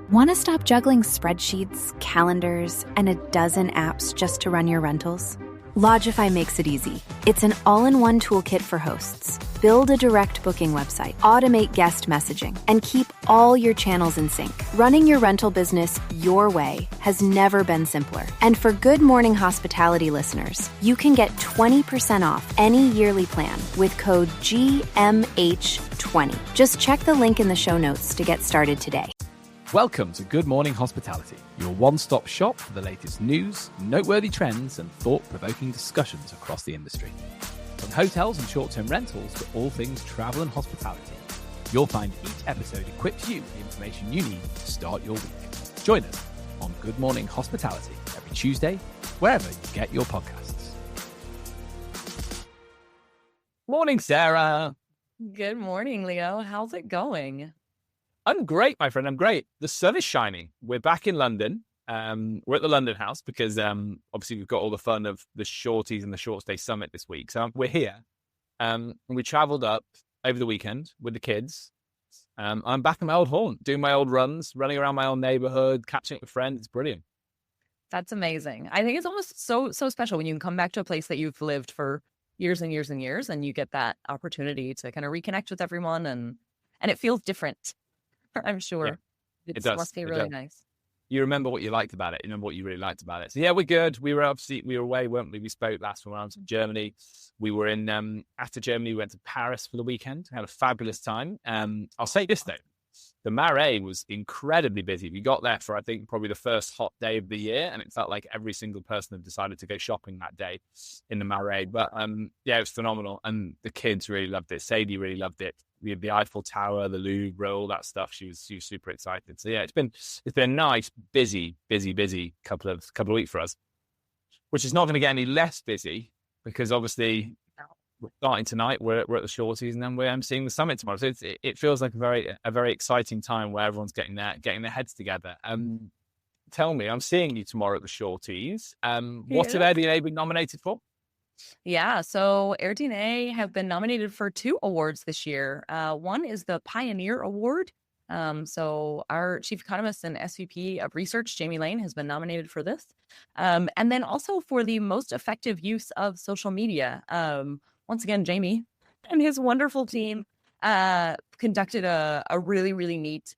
Want to stop juggling spreadsheets, calendars, and a dozen apps just to run your rentals? Logify makes it easy. It's an all-in-one toolkit for hosts. Build a direct booking website, automate guest messaging, and keep all your channels in sync. Running your rental business your way has never been simpler. And for Good Morning Hospitality listeners, you can get 20% off any yearly plan with code GMH20. Just check the link in the show notes to get started today. Welcome to Good Morning Hospitality, your one-stop shop for the latest news, noteworthy trends, and thought-provoking discussions across the industry. From hotels and short-term rentals to all things travel and hospitality, you'll find each episode equips you with the information you need to start your week. Join us on Good Morning Hospitality every Tuesday, wherever you get your podcasts. Morning, Sarah. Good morning, Leo. How's it going? I'm great, my friend. I'm great. The sun is shining. We're back in London. We're at the London house because obviously we've got all the fun of the shorties and the short stay summit this week. So we're here. And we traveled up over the weekend with the kids. I'm back in my old haunt, doing my old runs, running around my old neighborhood, catching up with friends. It's brilliant. That's amazing. I think it's almost so special when you can come back to a place that you've lived for years and years and years, and you get that opportunity to kind of reconnect with everyone, and it feels different. I'm sure. Yeah, it does. Must be really nice. You remember what you liked about it. You remember what you really liked about it. So yeah, we're good. We were away, weren't we? We spoke last when I was in Germany. We were in, after Germany, we went to Paris for the weekend. Had a fabulous time. I'll say this though, the Marais was incredibly busy. We got there for, I think, probably the first hot day of the year. And it felt like every single person had decided to go shopping that day in the Marais. But yeah, it was phenomenal. And the kids really loved it. Sadie really loved it. We had the Eiffel Tower, the Louvre, all that stuff. She was super excited. So yeah, it's been a nice, busy couple of weeks for us, which is not going to get any less busy because obviously we're starting tonight. We're at the shorties, and then we're emceeing the summit tomorrow. So it feels like a very exciting time where everyone's getting their heads together. Tell me, I'm seeing you tomorrow at the shorties. What have Airbnb been nominated for? Yeah, so Airbnb have been nominated for 2 awards this year. One is the Pioneer Award. So our chief economist and SVP of research, Jamie Lane, has been nominated for this. And then also for the most effective use of social media. Once again, Jamie and his wonderful team conducted a really, really neat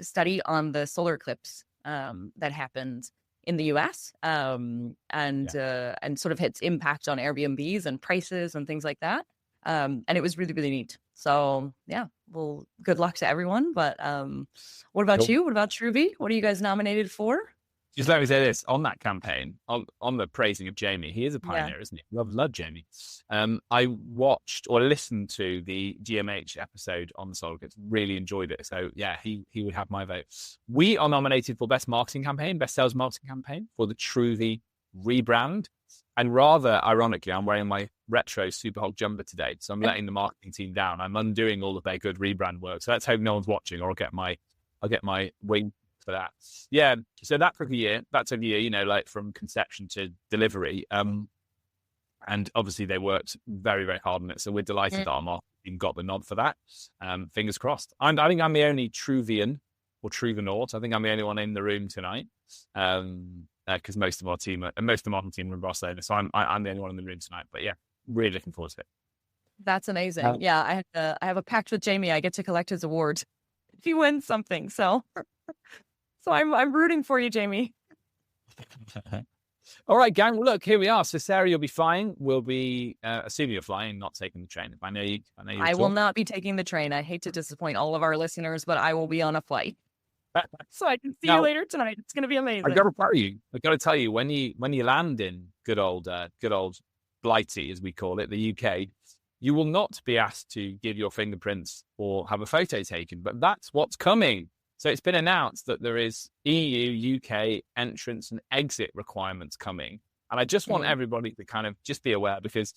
study on the solar eclipse that happened in the US and sort of its impact on Airbnbs and prices and things like that. And it was really, really neat. So yeah, well, good luck to everyone. But what about you? What about Truby? What are you guys nominated for? Just let me say this on that campaign, on the praising of Jamie. He is a pioneer, isn't he? Love Jamie. I watched or listened to the GMH episode on the solar eclipse. Really enjoyed it. So yeah, he would have my vote. We are nominated for best marketing campaign, best sales marketing campaign for the Truby rebrand. And rather ironically, I'm wearing my retro Super Hog jumper today, so I'm letting the marketing team down. I'm undoing all of their good rebrand work. So let's hope no one's watching, or I'll get my wing for that. Yeah. So that took a year. You know, like from conception to delivery. And obviously they worked very, very hard on it. So we're delighted that our marketing team got the nod for that. Fingers crossed. I think I'm the only Truvian or Truvanaut. I think I'm the only one in the room tonight. Because most of our team and most of the marketing team are in Barcelona, so I'm the only one in the room tonight. But yeah, really looking forward to it. That's amazing. Yeah, I have a pact with Jamie. I get to collect his award if he wins something. So I'm rooting for you, Jamie. All right, gang. Well, look, here we are. So Sarah, you'll be flying. We'll be assuming you're flying, not taking the train. If I know you. I will not be taking the train. I hate to disappoint all of our listeners, but I will be on a flight. So I can see you later tonight. It's going to be amazing. I got to tell you, when you land in good old Blighty, as we call it, the UK, you will not be asked to give your fingerprints or have a photo taken. But that's what's coming. So it's been announced that there is EU, UK entrance and exit requirements coming. And I just want everybody to kind of just be aware, because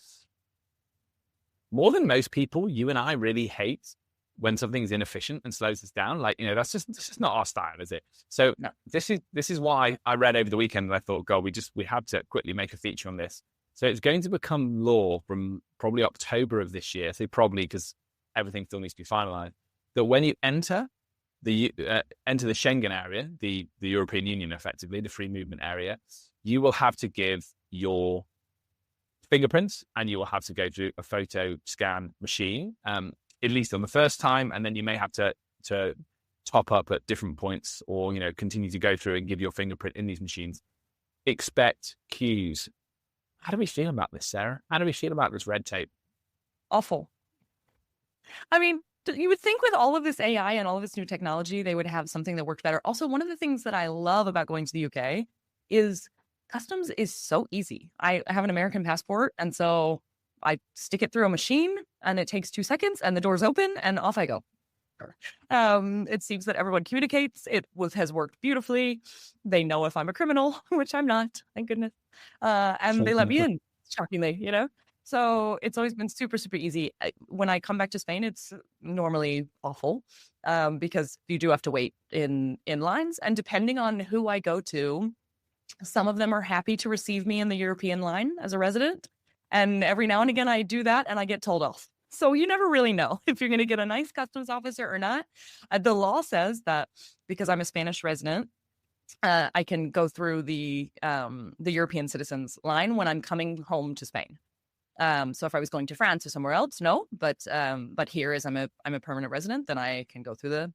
more than most people, you and I really hate when something's inefficient and slows us down. Like, you know, this is not our style, is it? So no. This is why I read over the weekend and I thought, God, we have to quickly make a feature on this. So it's going to become law from probably October of this year. So probably because everything still needs to be finalized, that when you enter enter the Schengen area, the European Union, effectively the free movement area, you will have to give your fingerprints, and you will have to go through a photo scan machine, at least on the first time, and then you may have to top up at different points, or continue to go through and give your fingerprint in these machines. Expect queues. How do we feel about this, Sarah? How do we feel about this red tape? Awful. I mean, you would think with all of this AI and all of this new technology, they would have something that worked better. Also, one of the things that I love about going to the UK is customs is so easy. I have an American passport, and so I stick it through a machine, and it takes 2 seconds, and the doors open, and off I go. It seems that everyone communicates. Has worked beautifully. They know if I'm a criminal, which I'm not, thank goodness. And they let me in, shockingly, So it's always been super, super easy. When I come back to Spain, it's normally awful because you do have to wait in lines. And depending on who I go to, some of them are happy to receive me in the European line as a resident. And every now and again, I do that and I get told off. So you never really know if you're going to get a nice customs officer or not. The law says that because I'm a Spanish resident, I can go through the European citizens line when I'm coming home to Spain. So if I was going to France or somewhere else, no. But here, as I'm a permanent resident, then I can go through the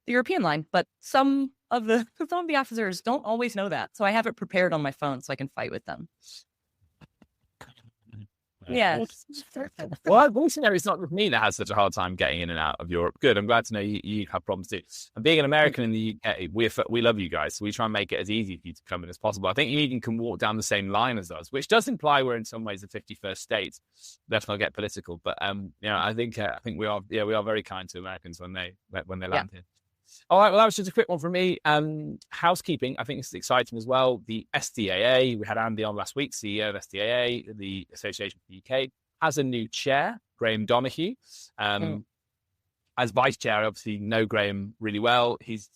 European line. But some of the officers don't always know that, so I have it prepared on my phone so I can fight with them. Yes. Well, fortunately, it's not with me that has such a hard time getting in and out of Europe. Good. I'm glad to know you have problems too. And being an American in the UK, we love you guys. So we try and make it as easy for you to come in as possible. I think you even can walk down the same line as us, which does imply we're in some ways the 51st state. Let's not get political, but I think we are very kind to Americans when they land here. All right, well, that was just a quick one from me. Housekeeping, I think this is exciting as well. The SDAA, we had Andy on last week, CEO of SDAA, the Association for the UK, has a new chair, Graham Donahue. As vice chair, I obviously know Graham really well. He's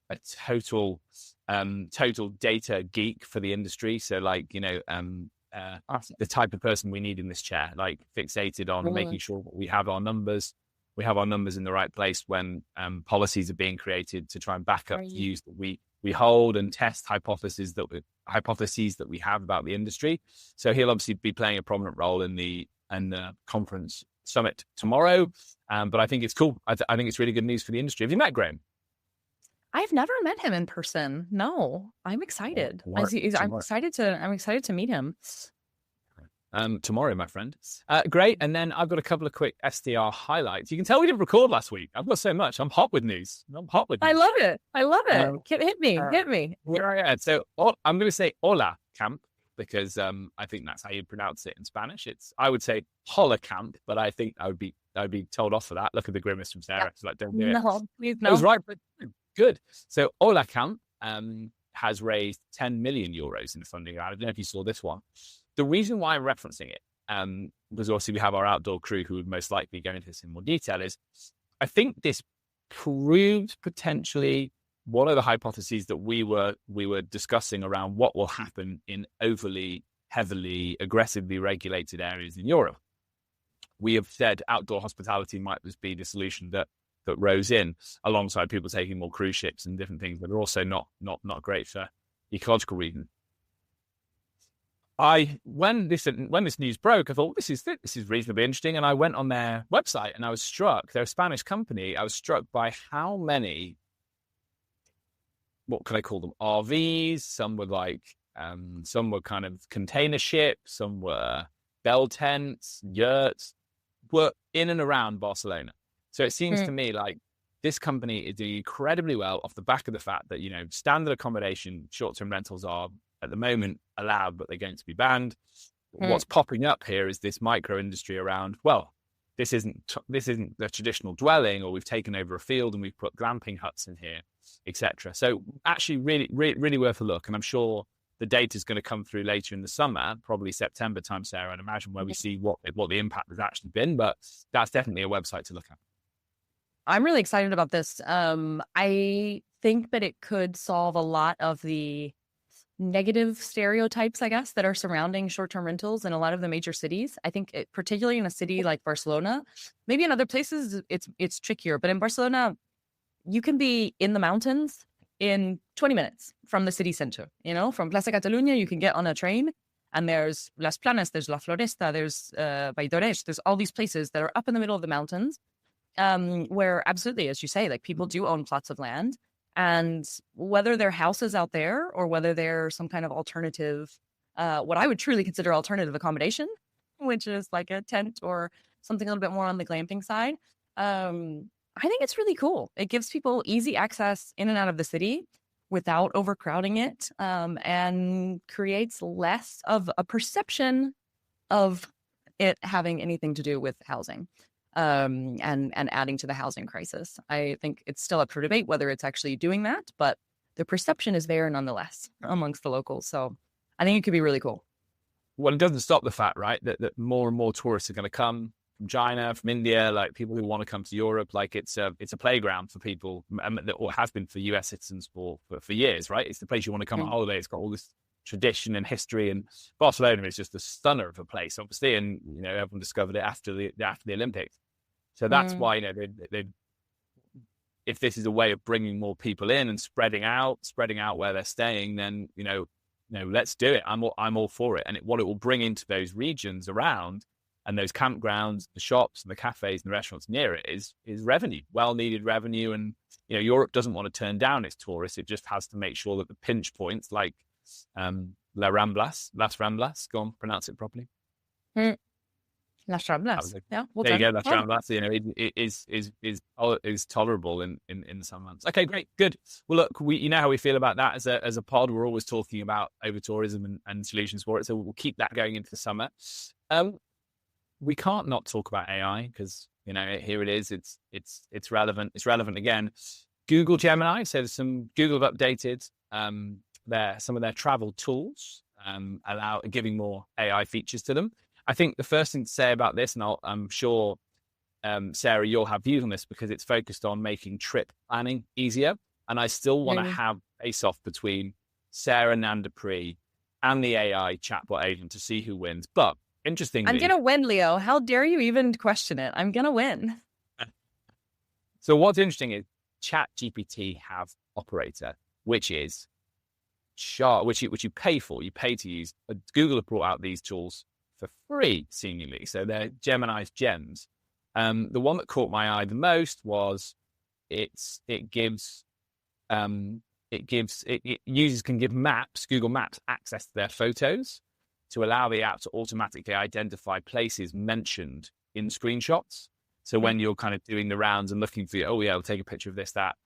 a total data geek for the industry. So, awesome. The type of person we need in this chair, fixated on making sure we have our numbers. We have our numbers in the right place when policies are being created to try and back up views that we hold and test hypotheses that we have about the industry. So he'll obviously be playing a prominent role in the conference summit tomorrow. But I think it's cool. I think it's really good news for the industry. Have you met Graham? I've never met him in person. No, I'm excited. I'm excited to meet him. Tomorrow, my friend. Great. And then I've got a couple of quick SDR highlights. You can tell we didn't record last week. I've got so much. I'm hot with news. I love it. Hit me. Yeah. So I'm going to say OlaCamp because I think that's how you pronounce it in Spanish. I would say HolaCamp, but I think I would be told off for that. Look at the grimace from Sarah. It's like, don't do it. No, please no. I was right, but good. So OlaCamp has raised 10 million euros in the funding round. I don't know if you saw this one. The reason why I'm referencing it, because obviously we have our outdoor crew who would most likely go into this in more detail, is I think this proved potentially one of the hypotheses that we were discussing around what will happen in overly, heavily, aggressively regulated areas in Europe. We have said outdoor hospitality might just be the solution that rose in alongside people taking more cruise ships and different things that are also not great for ecological reasons. When this news broke, I thought this is reasonably interesting, and I went on their website and I was struck. They're a Spanish company. I was struck by how many, what can I call them, RVs? Some were kind of container ships. Some were bell tents, yurts, were in and around Barcelona. So it seems to me like this company is doing incredibly well off the back of the fact that standard accommodation, short-term rentals are at the moment allowed, but they're going to be banned. What's popping up here is this micro industry around, well, this isn't the traditional dwelling, or we've taken over a field and we've put glamping huts in here, etc. So actually really, really, really worth a look. And I'm sure the data is going to come through later in the summer, probably September time, Sarah, I'd imagine, where we see what the impact has actually been. But that's definitely a website to look at. I'm really excited about this. I think that it could solve a lot of the negative stereotypes, I guess, that are surrounding short-term rentals in a lot of the major cities. I think particularly in a city like Barcelona, maybe in other places it's trickier, but in Barcelona, you can be in the mountains in 20 minutes from the city center. From Plaza Catalunya, you can get on a train, and there's Las Planas, there's La Floresta, there's Baidores, there's all these places that are up in the middle of the mountains, where absolutely, as you say, like people do own plots of land. And whether they're houses out there or whether they're some kind of alternative, what I would truly consider alternative accommodation, which is like a tent or something a little bit more on the glamping side, I think it's really cool. It gives people easy access in and out of the city without overcrowding it, and creates less of a perception of it having anything to do with housing, and adding to the housing crisis. I think it's still up for debate whether it's actually doing that, but the perception is there nonetheless amongst the locals. So I think it could be really cool. Well, it doesn't stop the fact, right, that more and more tourists are going to come from China, from India, like people who want to come to Europe. Like it's a playground for people, or has been for US citizens for years, right? It's the place you want to come on holiday. It's got all this tradition and history, and Barcelona is just a stunner of a place, obviously. And everyone discovered it after the Olympics, so that's why they if this is a way of bringing more people in and spreading out where they're staying, then let's do it. I'm all for it. And what it will bring into those regions around, and those campgrounds, the shops and the cafes and the restaurants near it is revenue, well-needed revenue. And, Europe doesn't want to turn down its tourists. It just has to make sure that the pinch points like Las Ramblas, go on, pronounce it properly. Las Ramblas. Yeah, well there done. you go, Las Ramblas. It is tolerable in some months. Okay, great, good. Well, look, you know how we feel about that as a pod. We're always talking about over-tourism and solutions for it, so we'll keep that going into the summer. We can't not talk about AI because here it is. It's relevant. It's relevant again. Google Gemini. So there's Google have updated some of their travel tools, giving more AI features to them. I think the first thing to say about this, and I'm sure Sarah, you'll have views on this because it's focused on making trip planning easier. And I still want to have a face-off between Sarah Nandapree and the AI chatbot agent to see who wins. But interestingly, I'm going to win, Leo. How dare you even question it? I'm going to win. So what's interesting is ChatGPT have Operator, which is which you pay for. You pay to use. Google have brought out these tools for free, seemingly. So they're Gemini's gems. The one that caught my eye the most was users can give Google Maps access to their photos to allow the app to automatically identify places mentioned in screenshots. So when you're kind of doing the rounds and looking for, I'll take a picture of this, that,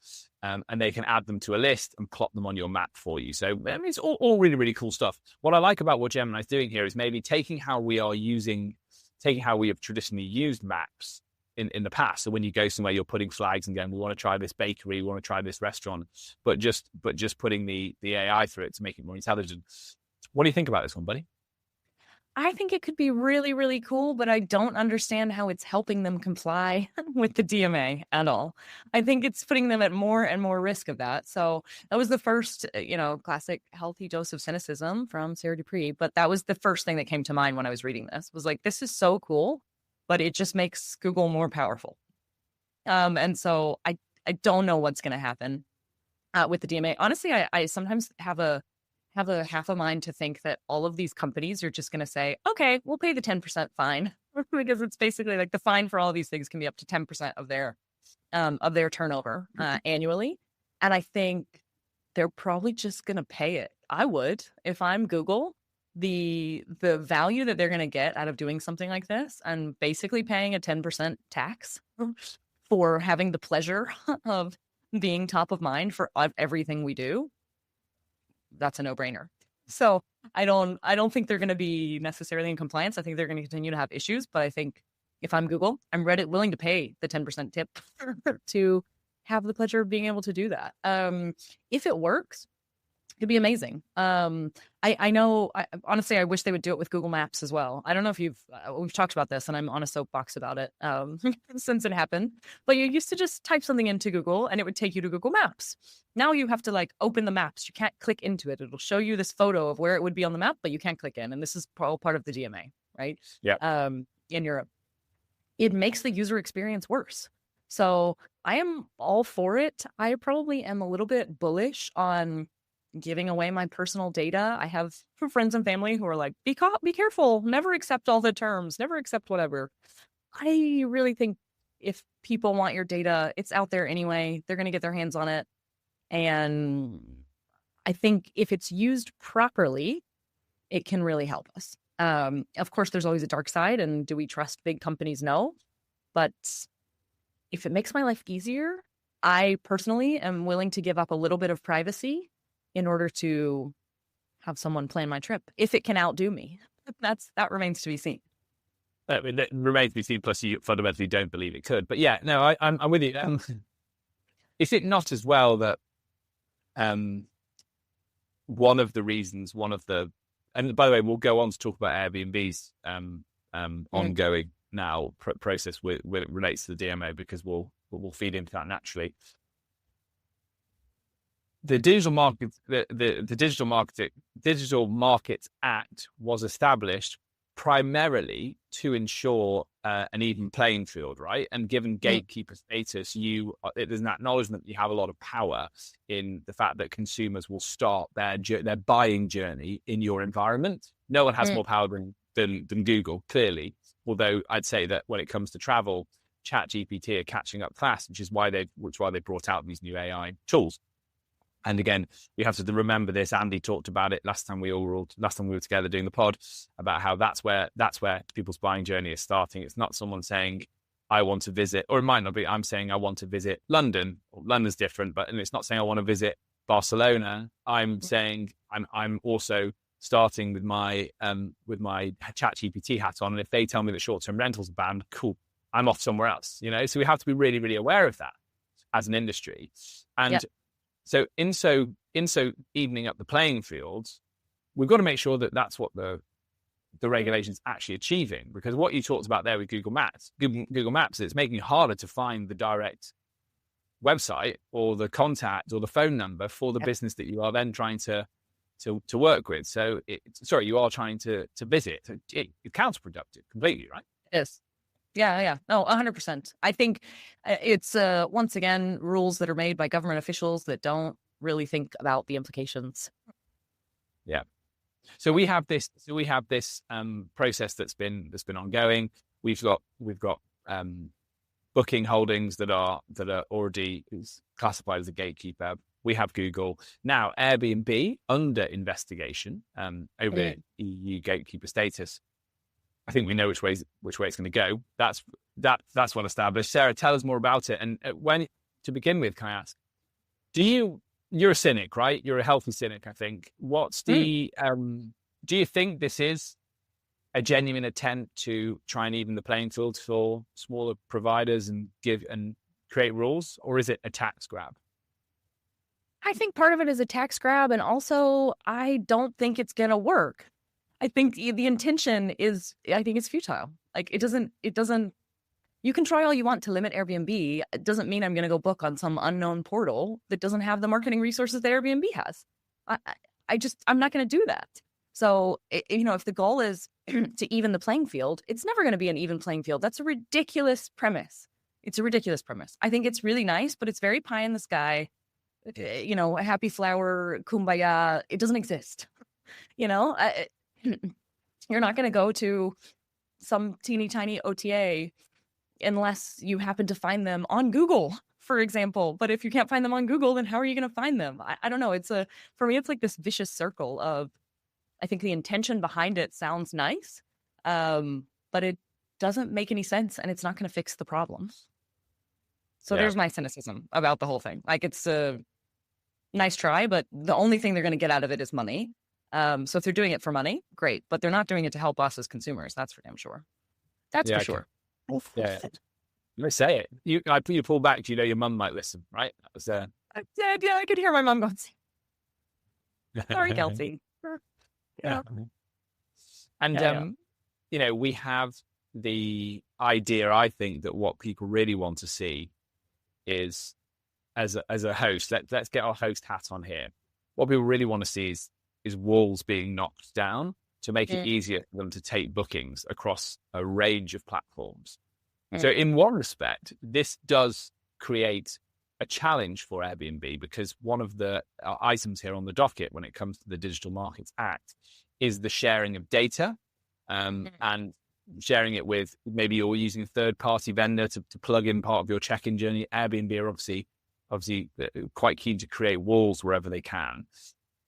and they can add them to a list and plot them on your map for you. So it's all really, really cool stuff. What I like about what Gemini is doing here is maybe taking how we have traditionally used maps in the past. So when you go somewhere, you're putting flags and going, we want to try this bakery, we want to try this restaurant, but just putting the AI through it to make it more intelligent. What do you think about this one, buddy? I think it could be really, really cool, but I don't understand how it's helping them comply with the DMA at all. I think it's putting them at more and more risk of that. So that was the first, classic healthy dose of cynicism from Sarah Dupree. But that was the first thing that came to mind when I was reading this, was like, this is so cool, but it just makes Google more powerful. And so I don't know what's going to happen with the DMA. Honestly, I sometimes have a half a mind to think that all of these companies are just going to say, okay, we'll pay the 10% fine, because it's basically like the fine for all of these things can be up to 10% of their turnover annually. And I think they're probably just going to pay it. I would, if I'm Google, the value that they're going to get out of doing something like this and basically paying a 10% tax for having the pleasure of being top of mind for everything we do. That's a no-brainer. So I don't think they're going to be necessarily in compliance. I think they're going to continue to have issues. But I think if I'm Google, I'm willing to pay the 10% tip to have the pleasure of being able to do that. If it works, it'd be amazing. I know, honestly, I wish they would do it with Google Maps as well. I don't know if we've talked about this, and I'm on a soapbox about it since it happened. But you used to just type something into Google and it would take you to Google Maps. Now you have to open the maps. You can't click into it. It'll show you this photo of where it would be on the map, but you can't click in. And this is all part of the DMA, right? Yeah. In Europe. It makes the user experience worse. So I am all for it. I probably am a little bit bullish on giving away my personal data. I have friends and family who are like, be careful, never accept all the terms, never accept whatever. I really think if people want your data, it's out there anyway. They're going to get their hands on it. And I think if it's used properly, it can really help us. Of course, there's always a dark side. And do we trust big companies? No. But if it makes my life easier, I personally am willing to give up a little bit of privacy in order to have someone plan my trip. If it can outdo me, that remains to be seen. I mean, it remains to be seen. Plus, you fundamentally don't believe it could. But yeah, no, I'm with you. Is it not as well that one of the, and by the way, we'll go on to talk about Airbnb's ongoing now process when it relates to the DMO, because we'll feed into that naturally. The Digital Markets Act was established primarily to ensure an even playing field, right? And given gatekeeper status, there's an acknowledgement that you have a lot of power in the fact that consumers will start their buying journey in your environment. No one has more power than Google, clearly. Although I'd say that when it comes to travel, ChatGPT are catching up fast, which is why they brought out these new AI tools. And again, we have to remember this. Andy talked about it last time we were together doing the pod, about how that's where people's buying journey is starting. It's not someone saying, I want to visit, or it might not be, I'm saying I want to visit London. London's different, and it's not saying I want to visit Barcelona. I'm saying I'm also starting with my ChatGPT hat on. And if they tell me that short-term rentals are banned, cool, I'm off somewhere else, So we have to be really, really aware of that as an industry. And so in evening up the playing fields, we've got to make sure that that's what the regulation's actually achieving. Because what you talked about there with Google Maps, it's making it harder to find the direct website or the contact or the phone number for the business that you are then trying to work with. So you are trying to visit. It's counterproductive completely, right? Yes. Yeah. No, 100%. I think it's, once again, rules that are made by government officials that don't really think about the implications. Yeah. So we have this process that's been ongoing. We've got booking holdings that are already classified as a gatekeeper. We have Google. Now Airbnb under investigation over EU gatekeeper status. I think we know which way it's going to go. That's well established. Sarah, tell us more about it. And to begin with, can I ask, you're a cynic, right? You're a healthy cynic, I think. What's the do you think this is a genuine attempt to try and even the playing field for smaller providers and create rules, or is it a tax grab? I think part of it is a tax grab, and also I don't think it's going to work. I think the intention is, I think it's futile. Like it doesn't, you can try all you want to limit Airbnb. It doesn't mean I'm going to go book on some unknown portal that doesn't have the marketing resources that Airbnb has. I'm not going to do that. So, if the goal is to even the playing field, it's never going to be an even playing field. That's a ridiculous premise. It's a ridiculous premise. I think it's really nice, but it's very pie in the sky. A happy flower, kumbaya. It doesn't exist. You're not going to go to some teeny tiny OTA unless you happen to find them on Google, for example. But if you can't find them on Google, then how are you going to find them? I don't know. For me, it's like this vicious circle of, I think the intention behind it sounds nice, but it doesn't make any sense, and it's not going to fix the problem. So there's my cynicism about the whole thing. Like, it's a nice try, but the only thing they're going to get out of it is money. So if they're doing it for money, great, but they're not doing it to help us as consumers. That's for damn sure. That's for sure. Yeah. Let me say it. You pull back. Your mum might listen, right? That was I could hear my mum going, sorry, Kelsey. Yeah. And we have the idea, I think, that what people really want to see is, as a host, let's get our host hat on here. What people really want to see is walls being knocked down to make it easier for them to take bookings across a range of platforms. So in one respect, this does create a challenge for Airbnb, because one of the items here on the docket when it comes to the Digital Markets Act is the sharing of data, and sharing it with, maybe you're using a third-party vendor to plug in part of your check-in journey. Airbnb are obviously quite keen to create walls wherever they can.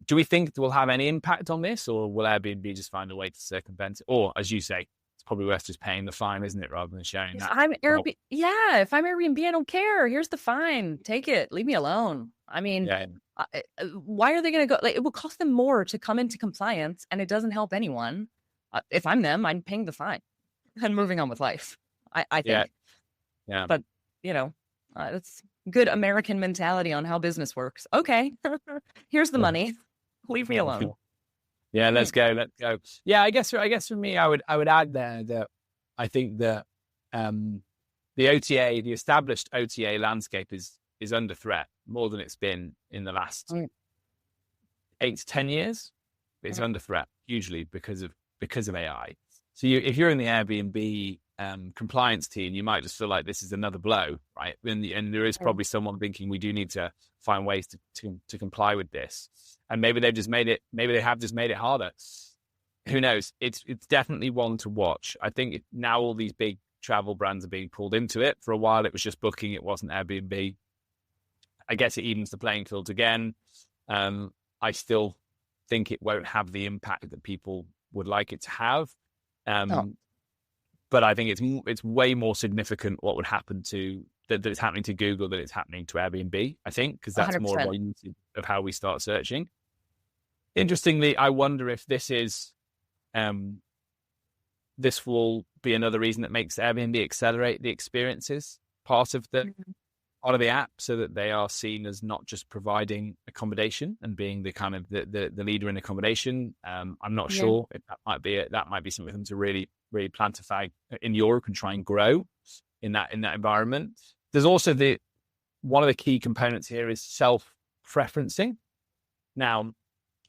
Do we think it will have any impact on this, or will Airbnb just find a way to circumvent it? Or, as you say, it's probably worth just paying the fine, isn't it, rather than sharing that? If I'm Airbnb, I don't care. Here's the fine. Take it. Leave me alone. I mean, why are they going to go? Like, it will cost them more to come into compliance, and it doesn't help anyone. If I'm them, I'm paying the fine and moving on with life. I think. Yeah. But that's good American mentality on how business works. Okay, here's the money. Leave me alone. Yeah, let's go. Yeah, I guess for me, I would add there that I think that the established OTA landscape is under threat more than it's been in the last 8 to 10 years. It's under threat hugely because of AI. So if you're in the Airbnb compliance team, you might just feel like this is another blow, right? And there is probably someone thinking we do need to find ways to comply with this. And maybe they have just made it harder. Who knows? It's definitely one to watch. I think now all these big travel brands are being pulled into it. For a while, it was just booking. It wasn't Airbnb. I guess it evens the playing field again. I still think it won't have the impact that people would like it to have. But I think it's way more significant what would happen that it's happening to Google than it's happening to Airbnb, I think, because that's 100%. More of how we start searching. Interestingly, I wonder if this will be another reason that makes Airbnb accelerate the experiences part of the app, so that they are seen as not just providing accommodation and being the kind of the leader in accommodation. I'm not sure if that might be something for them to really plant a flag in Europe and try and grow in that environment. There's also one of the key components here is self-preferencing. Now,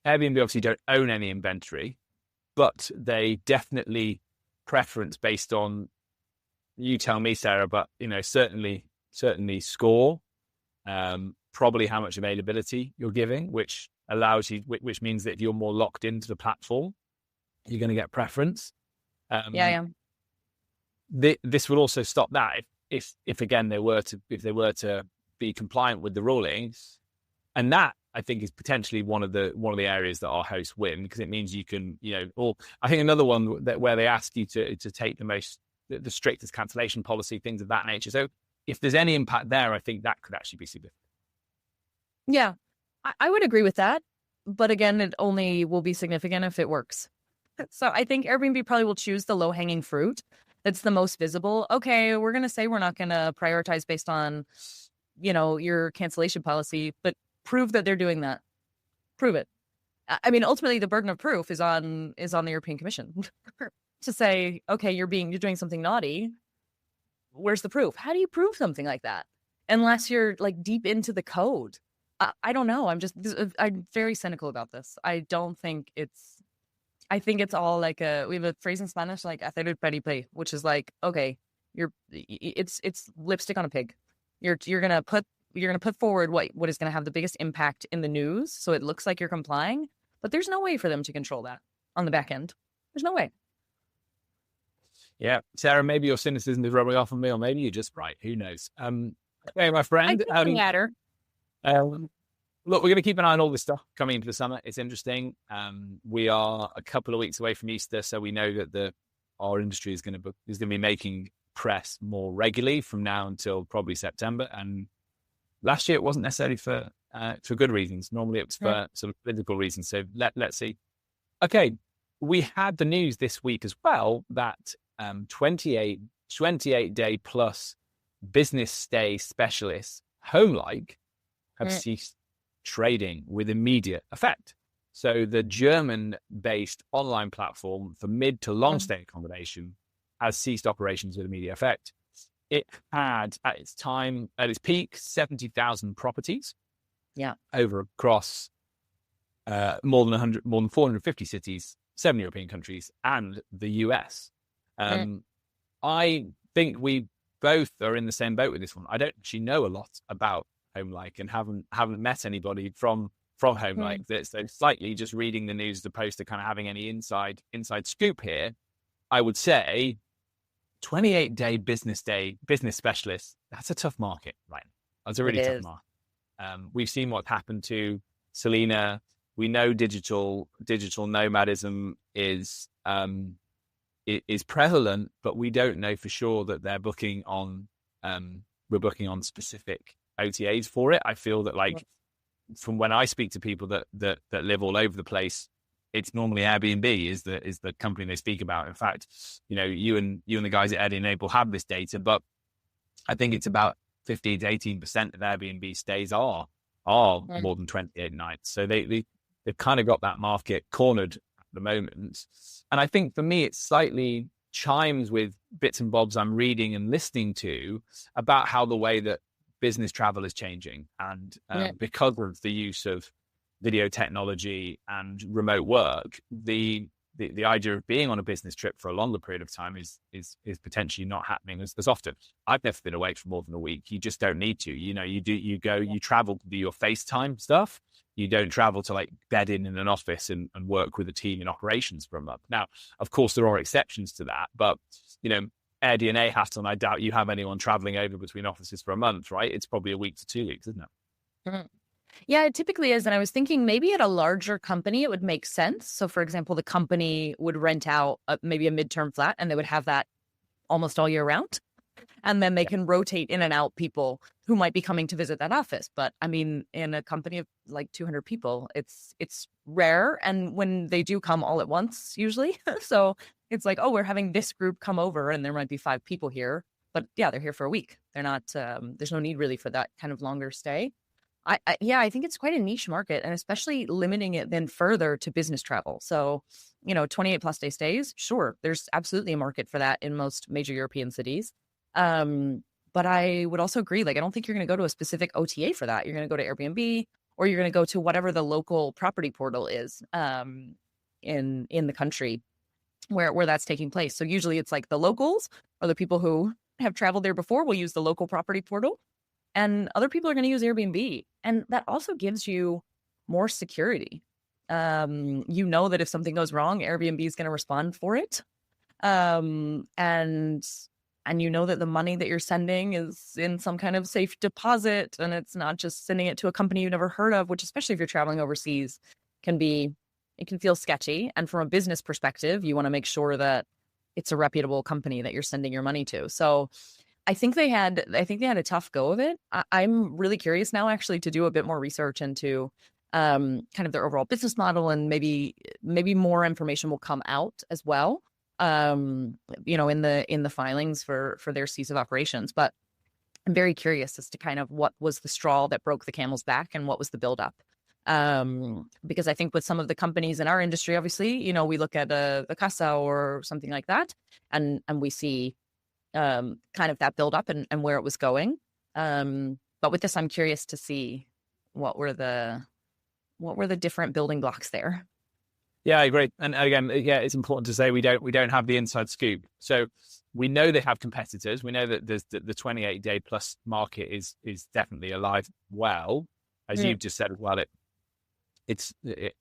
Airbnb obviously don't own any inventory, but they definitely preference based on, you tell me, Sarah, but certainly score, probably how much availability you're giving, which means that if you're more locked into the platform, you're going to get preference. This will also stop that if again they were to be compliant with the rulings, and that I think is potentially one of the areas that our hosts win, because it means you can or I think another one where they ask you to take the strictest cancellation policy, things of that nature. So if there's any impact there, I think that could actually be significant. Yeah, I would agree with that. But again, it only will be significant if it works. So I think Airbnb probably will choose the low-hanging fruit that's the most visible. Okay, we're going to say we're not going to prioritize based on, your cancellation policy, but prove that they're doing that. Prove it. I mean, ultimately, the burden of proof is on the European Commission to say, okay, you're doing something naughty. Where's the proof? How do you prove something like that? Unless you're like deep into the code. I don't know. I'm very cynical about this. I think it's all like we have a phrase in Spanish, like hacer el periple, which is like, okay, it's lipstick on a pig. You're gonna put forward what is gonna have the biggest impact in the news, so it looks like you're complying, but there's no way for them to control that on the back end. There's no way. Yeah, Sarah, maybe your cynicism is rubbing off on me, or maybe you're just right. Who knows? Hey, my friend. Look, we're going to keep an eye on all this stuff coming into the summer. It's interesting. We are a couple of weeks away from Easter, so we know that our industry is going to be making press more regularly from now until probably September. And last year it wasn't necessarily for good reasons. Normally it was for sort of political reasons. So let's see. Okay, we had the news this week as well that 28-day plus business stay specialists, Homelike, have ceased trading with immediate effect. So the German-based online platform for mid to long stay accommodation has ceased operations with immediate effect. It had at its peak 70,000 properties. Yeah, over across more than 450 cities, 7 European countries, and the US. I think we both are in the same boat with this one. I don't actually know a lot about Homelike and haven't met anybody from Homelike. So slightly just reading the news as opposed to kind of having any inside scoop here. I would say 28-day business specialist, that's a tough market, right? That's a really tough market. We've seen what's happened to Selena. We know digital nomadism is prevalent, but we don't know for sure that they're booking on we're booking on specific OTAs for it. I feel that, like, from when I speak to people that live all over the place, it's normally Airbnb is the company they speak about. In fact, you and the guys at Airbnb will have this data, but I think it's about 15 to 18% of Airbnb stays are more than 28 nights. So they've kind of got that market cornered at the moment. And I think for me, it slightly chimes with bits and bobs I'm reading and listening to about how the way that business travel is changing. And because of the use of video technology and remote work, the idea of being on a business trip for a longer period of time is potentially not happening as often. I've never been away for more than a week. You just don't need to. You travel to do your FaceTime stuff. You don't travel to, like, bed in an office and work with a team in operations for a month. Now, of course, there are exceptions to that, but AirDNA hat on, I doubt you have anyone traveling over between offices for a month, right? It's probably a week to 2 weeks, isn't it? Yeah, it typically is. And I was thinking maybe at a larger company, it would make sense. So, for example, the company would rent out maybe a midterm flat, and they would have that almost all year round. And then they can rotate in and out people who might be coming to visit that office. But I mean, in a company of like 200 people, it's rare. And when they do come all at once, usually. So it's like, oh, we're having this group come over and there might be 5 people here. But yeah, they're here for a week. They're not, there's no need really for that kind of longer stay. I think it's quite a niche market, and especially limiting it then further to business travel. So, 28 plus day stays, sure, there's absolutely a market for that in most major European cities. But I would also agree, like, I don't think you're going to go to a specific OTA for that. You're going to go to Airbnb, or you're going to go to whatever the local property portal is in the country where that's taking place. So usually it's like the locals or the people who have traveled there before will use the local property portal. And other people are going to use Airbnb. And that also gives you more security. That if something goes wrong, Airbnb is going to respond for it. And that the money that you're sending is in some kind of safe deposit, and it's not just sending it to a company you've never heard of, which, especially if you're traveling overseas, can feel sketchy. And from a business perspective, you want to make sure that it's a reputable company that you're sending your money to. So I think they had a tough go of it. I'm really curious now, actually, to do a bit more research into kind of their overall business model, and maybe more information will come out as well. In the filings for their cease of operations. But I'm very curious as to kind of what was the straw that broke the camel's back and what was the buildup. Because I think with some of the companies in our industry, obviously, we look at the Casa or something like that, and we see kind of that buildup and where it was going. But with this, I'm curious to see what were the different building blocks there. Yeah, I agree. And again, it's important to say we don't have the inside scoop. So we know they have competitors. We know that there's the 28-day plus market is definitely alive. Well, as you've just said as well, it's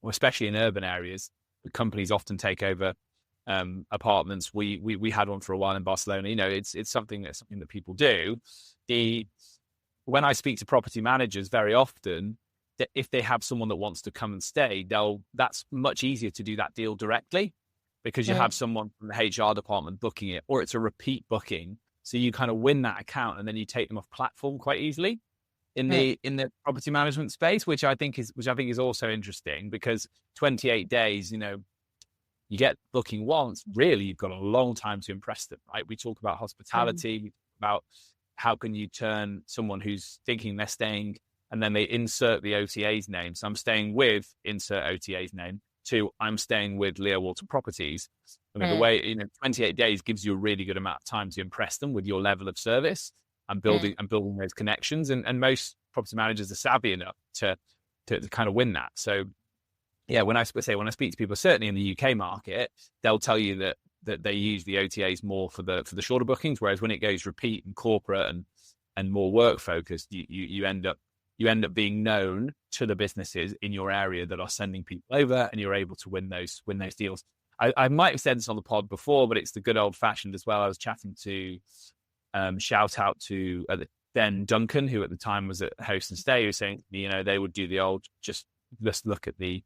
especially in urban areas, the companies often take over apartments. We had one for a while in Barcelona. It's something that people do. When I speak to property managers, very often, if they have someone that wants to come and stay, that's much easier to do that deal directly, because you have someone from the HR department booking it, or it's a repeat booking. So you kind of win that account, and then you take them off platform quite easily in the property management space, which I think is also interesting, because 28 days, you get booking once, really you've got a long time to impress them, right? We talk about hospitality, we talk about how can you turn someone who's thinking they're staying, and then they insert the OTA's name. So I'm staying with insert OTA's name, to I'm staying with Leo Walter Properties. I mean, the way, 28 days gives you a really good amount of time to impress them with your level of service and building those connections. And most property managers are savvy enough to kind of win that. So yeah, when I speak to people, certainly in the UK market, they'll tell you that that they use the OTAs more for the shorter bookings, whereas when it goes repeat and corporate and more work focused, you end up being known to the businesses in your area that are sending people over, and you're able to win those deals. I might have said this on the pod before, but it's the good old fashioned as well. I was chatting to shout out to then Duncan, who at the time was at Host and Stay, who was saying, they would do the old, just look at they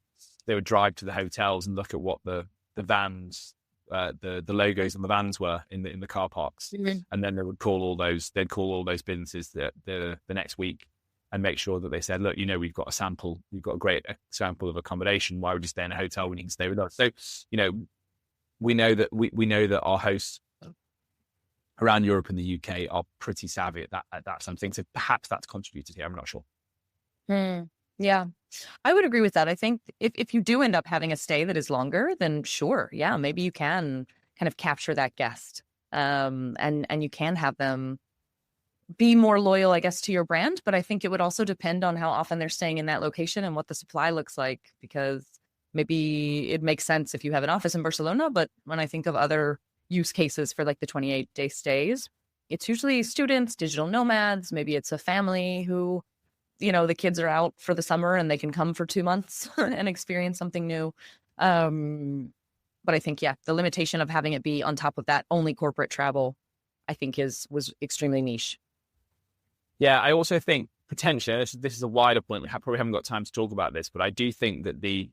would drive to the hotels and look at what the vans, the logos on the vans were in the car parks. Mm-hmm. And then they would call all those businesses the next week and make sure that they said, look, we've got a great sample of accommodation. Why would you stay in a hotel when you can stay with us? So, we know that our hosts around Europe and the UK are pretty savvy at that something. So perhaps that's contributed here. I'm not sure. Yeah, I would agree with that. I think if you do end up having a stay that is longer, then sure, yeah, maybe you can kind of capture that guest, and you can have them be more loyal, I guess, to your brand. But I think it would also depend on how often they're staying in that location and what the supply looks like, because maybe it makes sense if you have an office in Barcelona. But when I think of other use cases for like the 28-day stays, it's usually students, digital nomads. Maybe it's a family who, the kids are out for the summer and they can come for 2 months and experience something new. But I think, the limitation of having it be on top of that only corporate travel, I think was extremely niche. Yeah, I also think potentially, this is a wider point. We probably haven't got time to talk about this, but I do think that the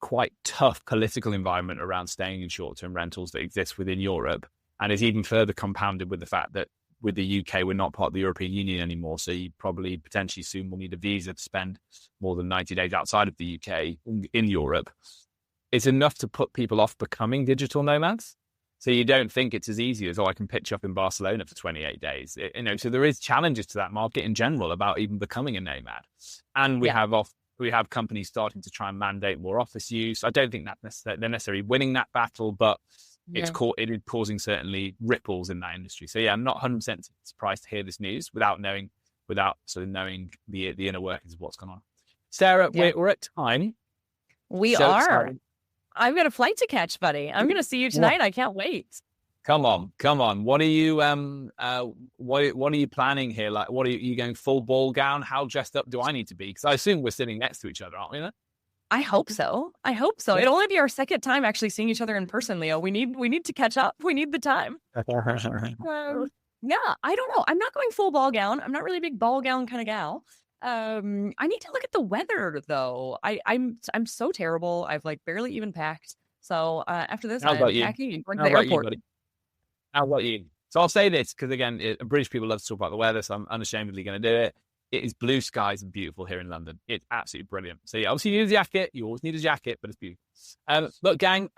quite tough political environment around staying in short-term rentals that exists within Europe, and is even further compounded with the fact that with the UK, we're not part of the European Union anymore. So you probably potentially soon will need a visa to spend more than 90 days outside of the UK in Europe. It's enough to put people off becoming digital nomads. So you don't think it's as easy as, I can pitch up in Barcelona for 28 days. So there is challenges to that market in general about even becoming a nomad. And we have companies starting to try and mandate more office use. I don't think they're necessarily winning that battle, but it is causing certainly ripples in that industry. So I'm not 100% surprised to hear this news without knowing the inner workings of what's going on. Sarah, we're at time. We are. Excited. I've got a flight to catch, buddy. I'm going to see you tonight. I can't wait. Come on. What are you what are you planning here? Like, what are you going full ball gown? How dressed up do I need to be? Because I assume we're sitting next to each other, aren't we? I hope so. Yeah. It'll only be our second time actually seeing each other in person, Leo. We need to catch up. We need the time. I don't know. I'm not going full ball gown. I'm not really a big ball gown kind of gal. I need to look at the weather though. I'm so terrible. I've barely even packed. So after this, I'm packing and going to the airport. How about you? So I'll say this because again, British people love to talk about the weather, so I'm unashamedly going to do it. It is blue skies and beautiful here in London. It's absolutely brilliant. So obviously you need a jacket. You always need a jacket, but it's beautiful. Look, gang,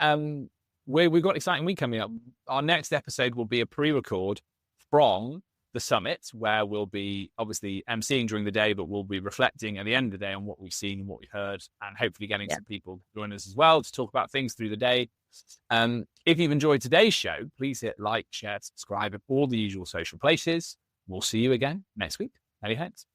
we've got an exciting week coming up. Our next episode will be a pre-record from the summit, where we'll be obviously emceeing during the day, but we'll be reflecting at the end of the day on what we've seen and what we've heard, and hopefully getting some people to join us as well to talk about things through the day. If you've enjoyed today's show, please hit like, share, subscribe at all the usual social places. We'll see you again next week. Many thanks.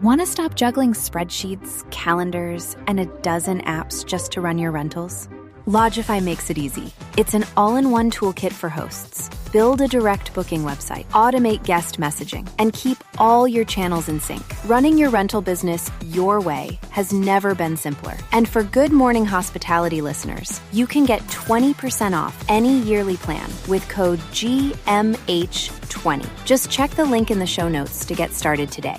Want to stop juggling spreadsheets, calendars, and a dozen apps just to run your rentals? Logify makes it easy. It's an all-in-one toolkit for hosts. Build a direct booking website, automate guest messaging, and keep all your channels in sync. Running your rental business your way has never been simpler. And for Good Morning Hospitality listeners, you can get 20% off any yearly plan with code GMH20. Just check the link in the show notes to get started today.